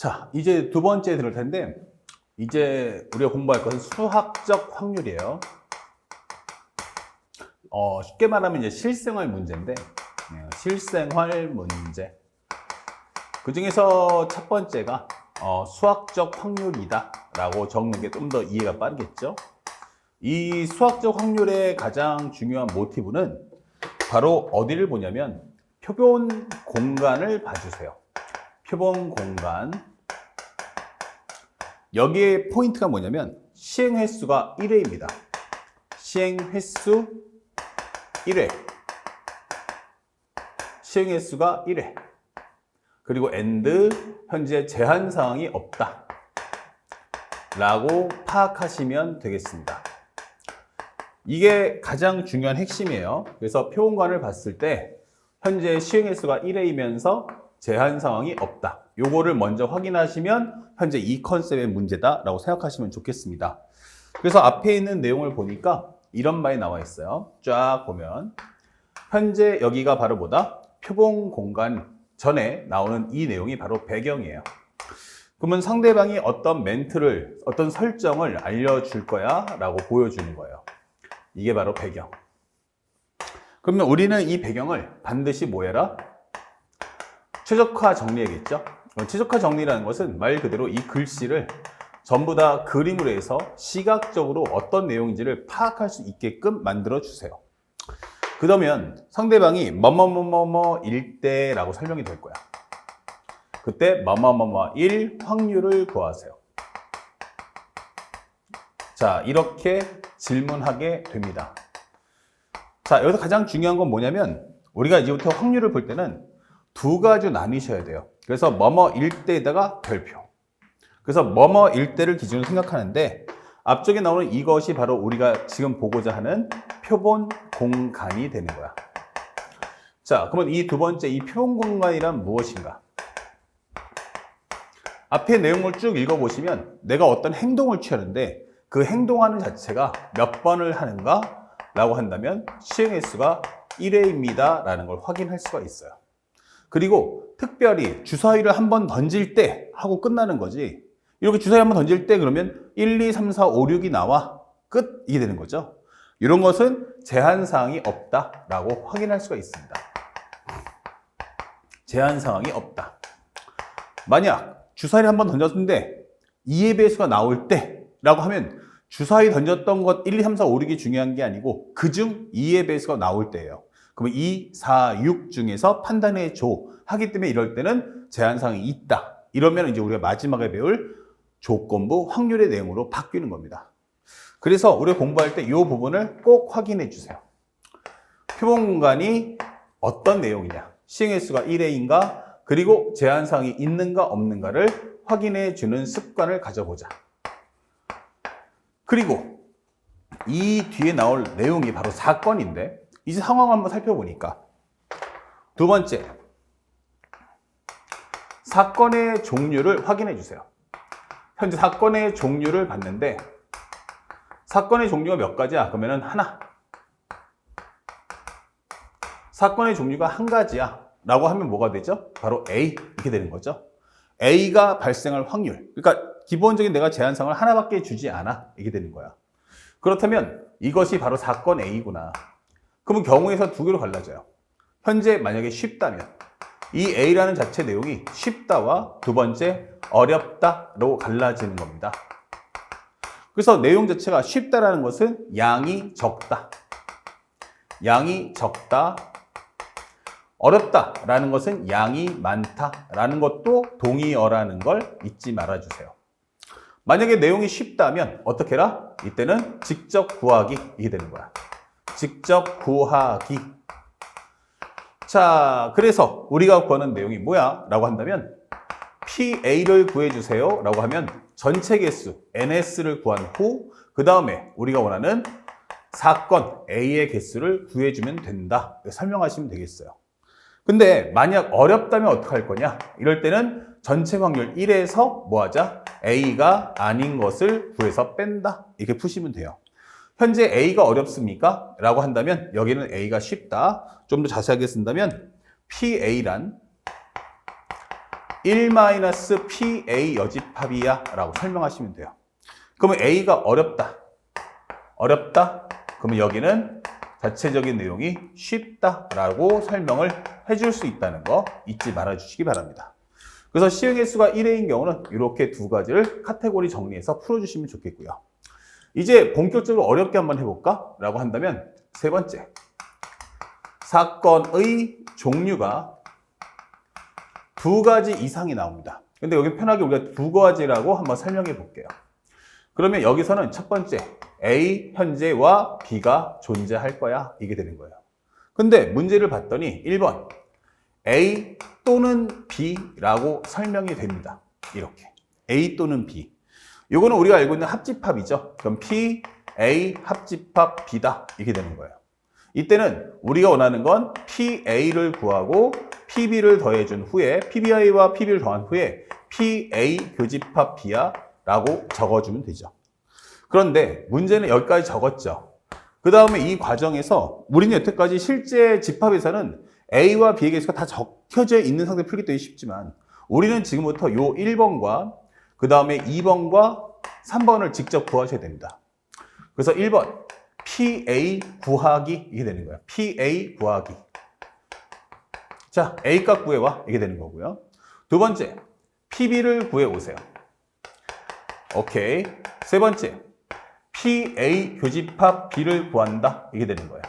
자, 이제 두 번째 들을 텐데, 이제 우리가 공부할 것은 수학적 확률이에요. 쉽게 말하면 이제 실생활 문제인데, 실생활 문제. 그 중에서 첫 번째가 수학적 확률이다 라고 적는 게 좀 더 이해가 빠르겠죠. 이 수학적 확률의 가장 중요한 모티브는 바로 어디를 보냐면 표본 공간을 봐주세요. 표본 공간. 여기에 포인트가 뭐냐면 시행 횟수가 1회입니다. 시행 횟수 1회. 시행 횟수가 1회. 그리고 and 현재 제한 사항이 없다 라고 파악하시면 되겠습니다. 이게 가장 중요한 핵심이에요. 그래서 표본관을 봤을 때 현재 시행 횟수가 1회이면서 제한 상황이 없다. 요거를 먼저 확인하시면 현재 이 컨셉의 문제다 라고 생각하시면 좋겠습니다. 그래서 앞에 있는 내용을 보니까 이런 말이 나와 있어요. 쫙 보면 현재 여기가 바로 뭐다? 표본 공간 전에 나오는 이 내용이 바로 배경이에요. 그러면 상대방이 어떤 멘트를, 어떤 설정을 알려줄 거야 라고 보여주는 거예요. 이게 바로 배경. 그러면 우리는 이 배경을 반드시 뭐 해라? 최적화 정리해야겠죠? 최적화 정리라는 것은 말 그대로 이 글씨를 전부 다 그림으로 해서 시각적으로 어떤 내용인지를 파악할 수 있게끔 만들어 주세요. 그러면 상대방이 뭐뭐뭐뭐일 때라고 설명이 될 거야. 그때 뭐뭐뭐뭐일 확률을 구하세요. 자, 이렇게 질문하게 됩니다. 자, 여기서 가장 중요한 건 뭐냐면 우리가 이제부터 확률을 볼 때는 두 가지로 나뉘셔야 돼요. 그래서 뭐뭐일 때에다가 별표. 그래서 뭐뭐일 때를 기준으로 생각하는데 앞쪽에 나오는 이것이 바로 우리가 지금 보고자 하는 표본 공간이 되는 거야. 자, 그러면 이 두 번째 이 표본 공간이란 무엇인가? 앞에 내용을 쭉 읽어보시면 내가 어떤 행동을 취하는데 그 행동하는 자체가 몇 번을 하는가? 라고 한다면 시행 횟수가 1회입니다 라는 걸 확인할 수가 있어요. 그리고 특별히 주사위를 한번 던질 때 하고 끝나는 거지. 이렇게 주사위 한번 던질 때 그러면 1, 2, 3, 4, 5, 6이 나와 끝 이게 되는 거죠. 이런 것은 제한사항이 없다 라고 확인할 수가 있습니다. 제한사항이 없다. 만약 주사위를 한번 던졌는데 2의 배수가 나올 때 라고 하면 주사위 던졌던 것 1, 2, 3, 4, 5, 6이 중요한 게 아니고 그중 2의 배수가 나올 때예요. 그러면 2, 4, 6 중에서 판단해 줘 하기 때문에 이럴 때는 제한사항이 있다. 이러면 이제 우리가 마지막에 배울 조건부 확률의 내용으로 바뀌는 겁니다. 그래서 우리가 공부할 때 이 부분을 꼭 확인해 주세요. 표본 공간이 어떤 내용이냐, 시행 횟수가 1회인가, 그리고 제한사항이 있는가 없는가를 확인해 주는 습관을 가져보자. 그리고 이 뒤에 나올 내용이 바로 사건인데 이제 상황을 한번 살펴보니까 두 번째, 사건의 종류를 확인해 주세요. 현재 사건의 종류를 봤는데 사건의 종류가 몇 가지야? 그러면은 하나. 사건의 종류가 한 가지야 라고 하면 뭐가 되죠? 바로 A 이렇게 되는 거죠. A가 발생할 확률. 그러니까 기본적인 내가 제한사항을 하나밖에 주지 않아 이게 되는 거야. 그렇다면 이것이 바로 사건 A구나. 그러면 경우에서 두 개로 갈라져요. 현재 만약에 쉽다면 이 A라는 자체 내용이 쉽다와 두 번째 어렵다로 갈라지는 겁니다. 그래서 내용 자체가 쉽다라는 것은 양이 적다. 양이 적다. 어렵다라는 것은 양이 많다라는 것도 동의어라는 걸 잊지 말아주세요. 만약에 내용이 쉽다면 어떻게 해라? 이때는 직접 구하기 이게 되는 거야. 직접 구하기. 자, 그래서 우리가 구하는 내용이 뭐야? 라고 한다면 PA를 구해주세요 라고 하면 전체 개수 NS를 구한 후 그 다음에 우리가 원하는 사건 A의 개수를 구해주면 된다. 설명하시면 되겠어요. 근데 만약 어렵다면 어떻게 할 거냐? 이럴 때는 전체 확률 1에서 뭐 하자? A가 아닌 것을 구해서 뺀다. 이렇게 푸시면 돼요. 현재 A가 어렵습니까? 라고 한다면 여기는 A가 쉽다. 좀 더 자세하게 쓴다면 PA란 1-PA 여집합이야 라고 설명하시면 돼요. 그러면 A가 어렵다. 그러면 여기는 자체적인 내용이 쉽다라고 설명을 해줄 수 있다는 거 잊지 말아주시기 바랍니다. 그래서 시행의 수가 1회인 경우는 이렇게 두 가지를 카테고리 정리해서 풀어주시면 좋겠고요. 이제 본격적으로 어렵게 한번 해볼까? 라고 한다면 세 번째, 사건의 종류가 두 가지 이상이 나옵니다. 근데 여기 편하게 우리가 두 가지라고 한번 설명해 볼게요. 그러면 여기서는 첫 번째, A 현재와 B가 존재할 거야. 이게 되는 거예요. 근데 문제를 봤더니 1번, A 또는 B라고 설명이 됩니다. 이렇게. A 또는 B. 이거는 우리가 알고 있는 합집합이죠. 그럼 P, A 합집합 B다. 이게 되는 거예요. 이때는 우리가 원하는 건 PA를 구하고 PB를 더해준 후에 PBI와 PB를 더한 후에 PA 교집합 B야 라고 적어주면 되죠. 그런데 문제는 여기까지 적었죠. 그 다음에 이 과정에서 우리는 여태까지 실제 집합에서는 A와 B의 개수가 다 적혀져 있는 상태로 풀기 때문에 쉽지만 우리는 지금부터 요 1번과 그 다음에 2번과 3번을 직접 구하셔야 됩니다. 그래서 1번 PA 구하기 이게 되는 거예요. PA 구하기. 자, A 값 구해와 이게 되는 거고요. 두 번째, PB를 구해오세요. 오케이. 세 번째, PA 교집합 B를 구한다. 이게 되는 거예요.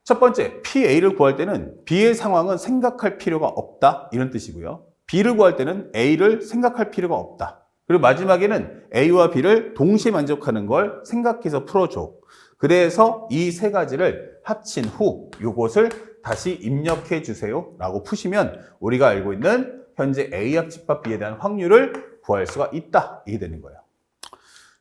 첫 번째, PA를 구할 때는 B의 상황은 생각할 필요가 없다. 이런 뜻이고요. B를 구할 때는 A를 생각할 필요가 없다. 그리고 마지막에는 A와 B를 동시에 만족하는 걸 생각해서 풀어줘. 그래서 이 세 가지를 합친 후 이것을 다시 입력해 주세요. 라고 푸시면 우리가 알고 있는 현재 A 합집합 B에 대한 확률을 구할 수가 있다. 이게 되는 거예요.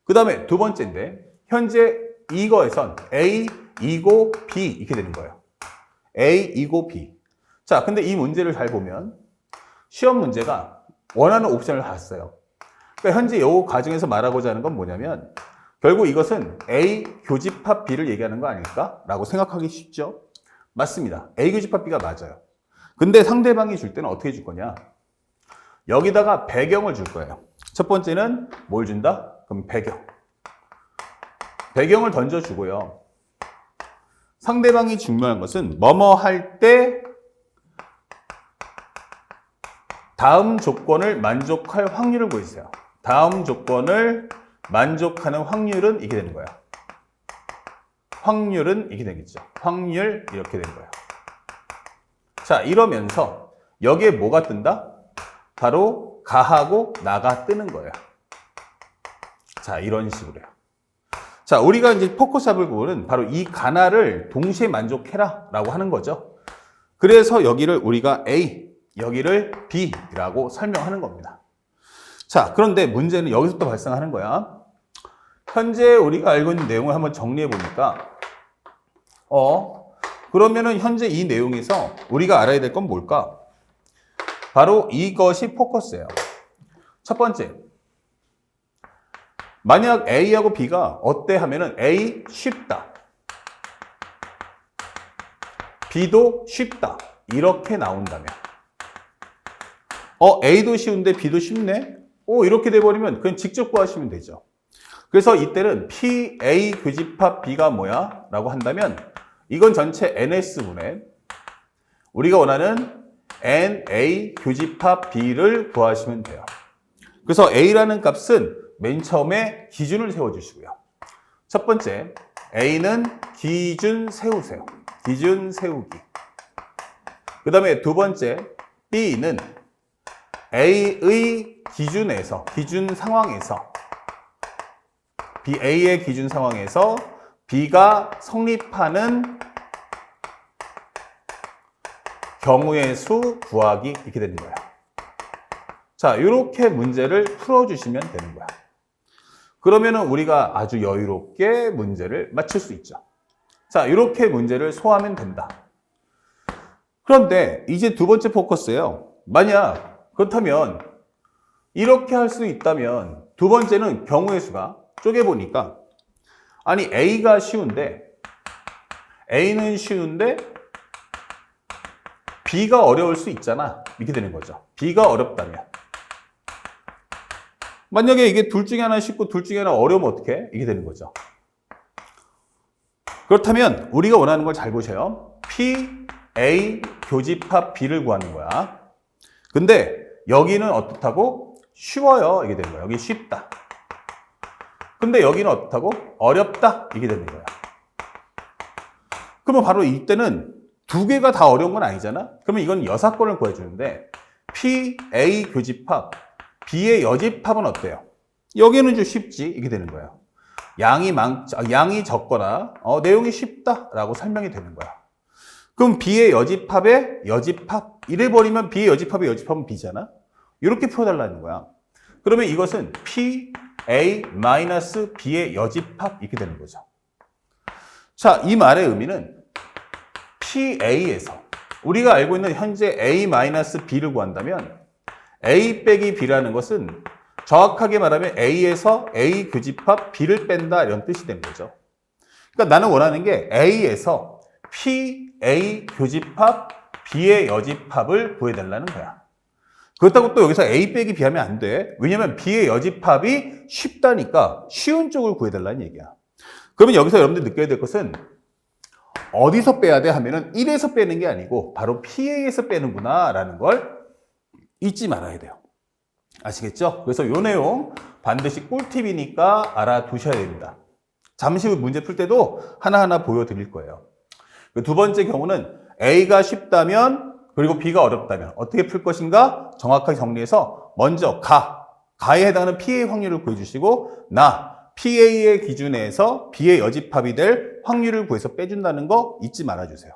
그 다음에 두 번째인데 현재 이거에선 A 이고 B 이렇게 되는 거예요. A 이고 B. 자, 근데 이 문제를 잘 보면 시험 문제가 원하는 옵션을 봤어요. 그러니까 현재 이 과정에서 말하고자 하는 건 뭐냐면 결국 이것은 A 교집합 B를 얘기하는 거 아닐까? 라고 생각하기 쉽죠? 맞습니다. A 교집합 B가 맞아요. 근데 상대방이 줄 때는 어떻게 줄 거냐? 여기다가 배경을 줄 거예요. 첫 번째는 뭘 준다? 그럼 배경. 배경을 던져주고요. 상대방이 중요한 것은 뭐뭐 할 때 다음 조건을 만족할 확률을 구해주세요. 다음 조건을 만족하는 확률은 이게 되는 거예요. 확률은 이게 되겠죠. 확률 이렇게 되는 거예요. 자, 이러면서 여기에 뭐가 뜬다? 바로 가하고 나가 뜨는 거예요. 자, 이런 식으로요. 자, 우리가 이제 포커스 잡을 부분은 바로 이 가나를 동시에 만족해라 라고 하는 거죠. 그래서 여기를 우리가 A, 여기를 B라고 설명하는 겁니다. 자, 그런데 문제는 여기서부터 발생하는 거야. 현재 우리가 알고 있는 내용을 한번 정리해 보니까 그러면은 현재 이 내용에서 우리가 알아야 될 건 뭘까? 바로 이것이 포커스예요. 첫 번째, 만약 A하고 B가 어때 하면은 A 쉽다, B도 쉽다 이렇게 나온다면 A도 쉬운데 B도 쉽네? 이렇게 돼버리면 그냥 직접 구하시면 되죠. 그래서 이때는 PA 교집합 B가 뭐야? 라고 한다면 이건 전체 NS분의 우리가 원하는 NA 교집합 B를 구하시면 돼요. 그래서 A라는 값은 맨 처음에 기준을 세워주시고요. 첫 번째, A는 기준 세우세요. 기준 세우기. 그 다음에 두 번째, B는 A의 기준에서, 기준 상황에서, A의 기준 상황에서 B가 성립하는 경우의 수 구하기 이렇게 되는 거예요. 자, 이렇게 문제를 풀어주시면 되는 거야. 그러면은 우리가 아주 여유롭게 문제를 맞출 수 있죠. 자, 이렇게 문제를 소화하면 된다. 그런데 이제 두 번째 포커스예요. 만약 그렇다면 이렇게 할 수 있다면 두 번째는 경우의 수가 쪼개보니까 아니 A가 쉬운데 A는 쉬운데 B가 어려울 수 있잖아. 이렇게 되는 거죠. B가 어렵다면. 만약에 이게 둘 중에 하나 쉽고 둘 중에 하나 어려우면 어떻게 해? 이게 되는 거죠. 그렇다면 우리가 원하는 걸 잘 보세요. P, A 교집합 B를 구하는 거야. 근데 여기는 어떻다고? 쉬워요. 이게 되는 거야. 여기 쉽다. 근데 여기는 어떻다고? 어렵다. 이게 되는 거야. 그러면 바로 이때는 두 개가 다 어려운 건 아니잖아? 그러면 이건 여사건을 구해주는데 P, A 교집합 B의 여집합은 어때요? 여기는 좀 쉽지. 이게 되는 거예요. 양이 적거나 내용이 쉽다라고 설명이 되는 거야. 그럼 B의 여집합의 여집합 이래버리면 B의 여집합의 여집합은 B잖아. 이렇게 풀어달라는 거야. 그러면 이것은 P, A 마이너스 B의 여집합 이렇게 되는 거죠. 자, 이 말의 의미는 PA에서 우리가 알고 있는 현재 A 마이너스 B를 구한다면 A 빼기 B라는 것은 정확하게 말하면 A에서 A 교집합 B를 뺀다 이런 뜻이 되는 거죠. 그러니까 나는 원하는 게 A에서 P, A 교집합 B의 여집합을 구해달라는 거야. 그렇다고 또 여기서 A 빼기 B 하면 안 돼. 왜냐면 B의 여집합이 쉽다니까 쉬운 쪽을 구해달라는 얘기야. 그러면 여기서 여러분들 느껴야 될 것은 어디서 빼야 돼 하면은 1에서 빼는 게 아니고 바로 PA에서 빼는구나 라는 걸 잊지 말아야 돼요. 아시겠죠? 그래서 이 내용 반드시 꿀팁이니까 알아두셔야 됩니다. 잠시 후 문제 풀 때도 하나하나 보여드릴 거예요. 두 번째 경우는 A가 쉽다면 그리고 B가 어렵다면 어떻게 풀 것인가 정확하게 정리해서 먼저 가에 해당하는 PA 확률을 구해주시고 PA의 기준에서 B의 여집합이 될 확률을 구해서 빼준다는 거 잊지 말아주세요.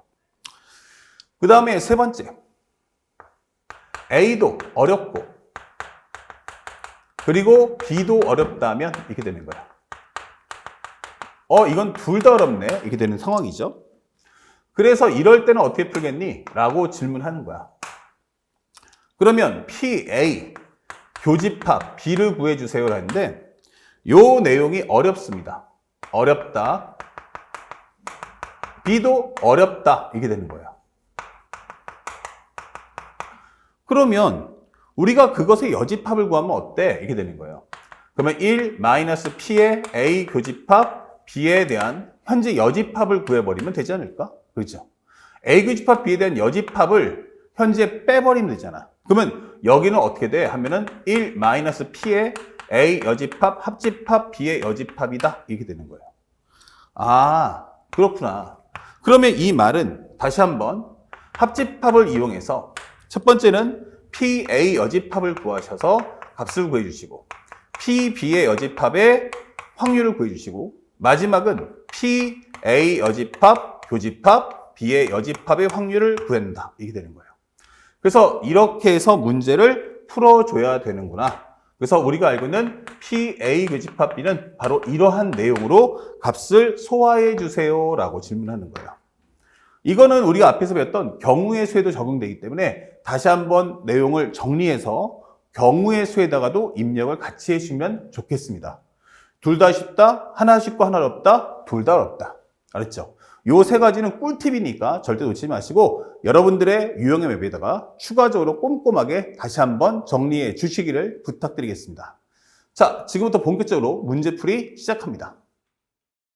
그 다음에 세 번째 A도 어렵고 그리고 B도 어렵다면 이렇게 되는 거야. 이건 둘 다 어렵네 이렇게 되는 상황이죠. 그래서 이럴 때는 어떻게 풀겠니? 라고 질문하는 거야. 그러면 PA 교집합 B를 구해주세요 라는데 요 내용이 어렵습니다. 어렵다. B도 어렵다. 이게 되는 거예요. 그러면 우리가 그것의 여집합을 구하면 어때? 이게 되는 거예요. 그러면 1-P의 A 교집합 B에 대한 현재 여집합을 구해버리면 되지 않을까? 그렇죠? A 교집합 B에 대한 여집합을 현재 빼버리면 되잖아. 그러면 여기는 어떻게 돼? 하면은 1-P의 A 여집합 합집합 B의 여집합이다. 이렇게 되는 거예요. 아, 그렇구나. 그러면 이 말은 다시 한번 합집합을 이용해서 첫 번째는 PA 여집합을 구하셔서 값을 구해주시고 PB의 여집합의 확률을 구해주시고 마지막은 PA 여집합 교집합 B의 여집합의 확률을 구한다. 이게 되는 거예요. 그래서 이렇게 해서 문제를 풀어줘야 되는구나. 그래서 우리가 알고 있는 PA 교집합 B는 바로 이러한 내용으로 값을 소화해 주세요 라고 질문하는 거예요. 이거는 우리가 앞에서 배웠던 경우의 수에도 적용되기 때문에 다시 한번 내용을 정리해서 경우의 수에다가도 입력을 같이 해주시면 좋겠습니다. 둘 다 쉽다, 하나 쉽고 하나 어렵다, 둘 다 어렵다. 알았죠? 요 세 가지는 꿀팁이니까 절대 놓치지 마시고 여러분들의 유형의 맵에다가 추가적으로 꼼꼼하게 다시 한번 정리해 주시기를 부탁드리겠습니다. 자, 지금부터 본격적으로 문제풀이 시작합니다.